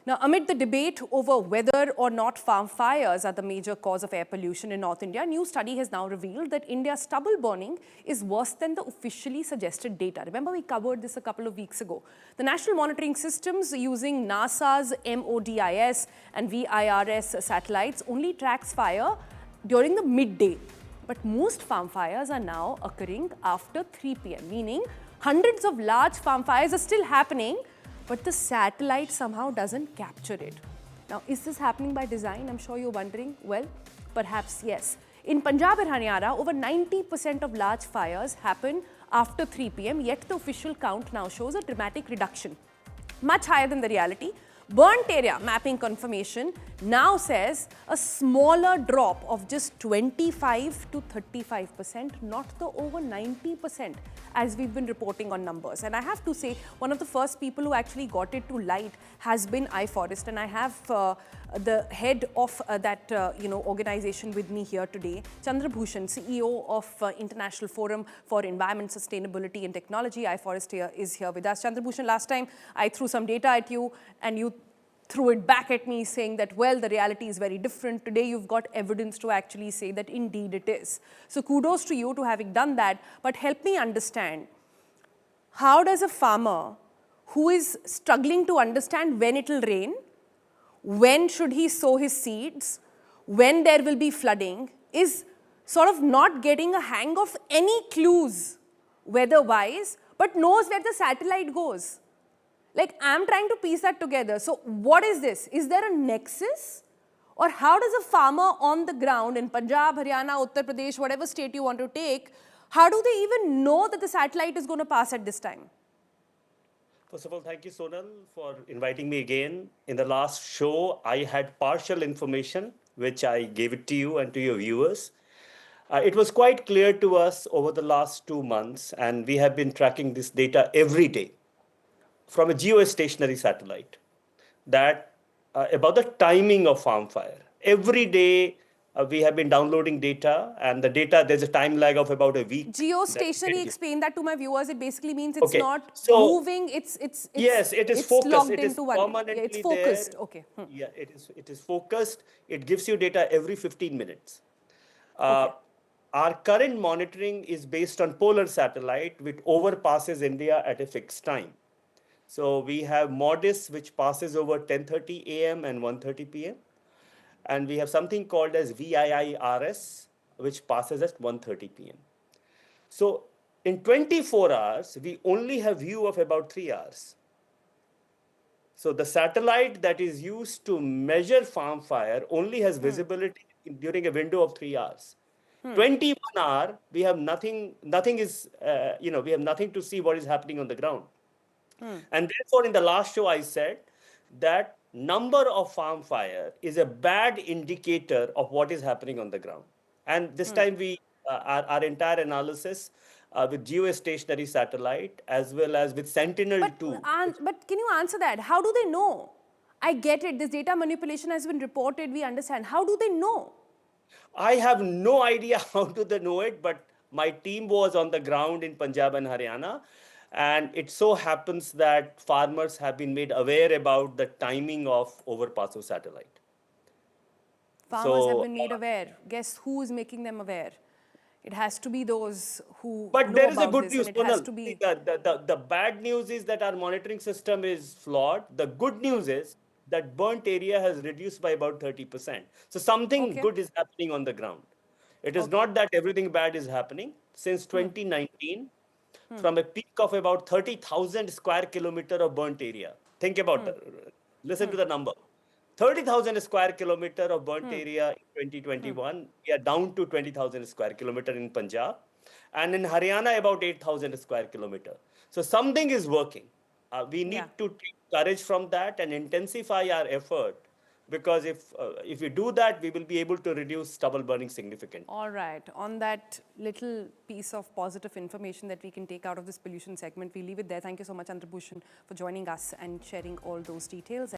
Now, amid the debate over whether or not farm fires are the major cause of air pollution in North India, a new study has now revealed that India's stubble burning is worse than the officially suggested data. Remember, we covered this a couple of weeks ago. The national monitoring systems using NASA's MODIS and VIIRS satellites only tracks fire during the midday. But most farm fires are now occurring after 3 p.m., meaning hundreds of large farm fires are still happening, but the satellite somehow doesn't capture it. Now, is this happening by design? I'm sure you're wondering. Well, perhaps yes. In Punjab and Haryana, over 90% of large fires happen after 3 p.m., yet the official count now shows a dramatic reduction, much higher than the reality. Burnt area mapping confirmation now says a smaller drop of just 25 to 35%, not the over 90% as we've been reporting on numbers. And I have to say, one of the first people who actually got it to light has been iFOREST, and I have the head of that organization with me here today, Chandra Bhushan, CEO of International Forum for Environment, Sustainability and Technology. iFOREST is here with us. Chandra Bhushan, last time I threw some data at you and you threw it back at me saying that, well, the reality is very different. Today, you've got evidence to actually say that indeed it is. So kudos to you to having done that. But help me understand, how does a farmer who is struggling to understand when it will rain, when should he sow his seeds, when there will be flooding, is sort of not getting a hang of any clues weather-wise, but knows where the satellite goes? Like, I'm trying to piece that together. So what is this? Is there a nexus? Or how does a farmer on the ground in Punjab, Haryana, Uttar Pradesh, whatever state you want to take, how do they even know that the satellite is going to pass at this time? First of all, thank you, Sonal, for inviting me again. In the last show, I had partial information, which I gave it to you and to your viewers. It was quite clear to us over the last 2 months, and we have been tracking this data every day from a geostationary satellite, that about the timing of farm fire. Every day we have been downloading data, and the data, there's a time lag of about a week. Geostationary, explain that to my viewers. It basically means it's not moving, yes, it is focused. Logged it is into one. Yeah, it's focused. There. Okay. Yeah, it is focused. It gives you data every 15 minutes. Okay. Our current monitoring is based on polar satellite, which overpasses India at a fixed time. So we have MODIS, which passes over 10:30 a.m. and 1:30 p.m. And we have something called as VIIRS, which passes at 1:30 p.m. So in 24 hours, we only have view of about 3 hours. So the satellite that is used to measure farm fire only has visibility during a window of 3 hours. 21 hour, we have nothing we have nothing to see what is happening on the ground. And therefore, in the last show, I said that number of farm fire is a bad indicator of what is happening on the ground. And this time, our entire analysis with geostationary satellite as well as with Sentinel-2. But can you answer that? How do they know? I get it. This data manipulation has been reported. We understand. How do they know? I have no idea how do they know it, but my team was on the ground in Punjab and Haryana. And it so happens that farmers have been made aware about the timing of overpass of satellite. Farmers have been made aware. Guess who is making them aware? It has to be those who But know there is a about good this, news. and it has to be... The bad news is that our monitoring system is flawed. The good news is that burnt area has reduced by about 30%. So something good is happening on the ground. It is not that everything bad is happening. Since 2019, from a peak of about 30,000 square kilometer of burnt area. Think about it. Listen to the number. 30,000 square kilometer of burnt area in 2021. We are down to 20,000 square kilometer in Punjab. And in Haryana, about 8,000 square kilometer. So something is working. We need to take courage from that and intensify our effort. Because if we do that, we will be able to reduce stubble burning significantly. All right. On that little piece of positive information that we can take out of this pollution segment, we leave it there. Thank you so much, Chandra Bhushan, for joining us and sharing all those details.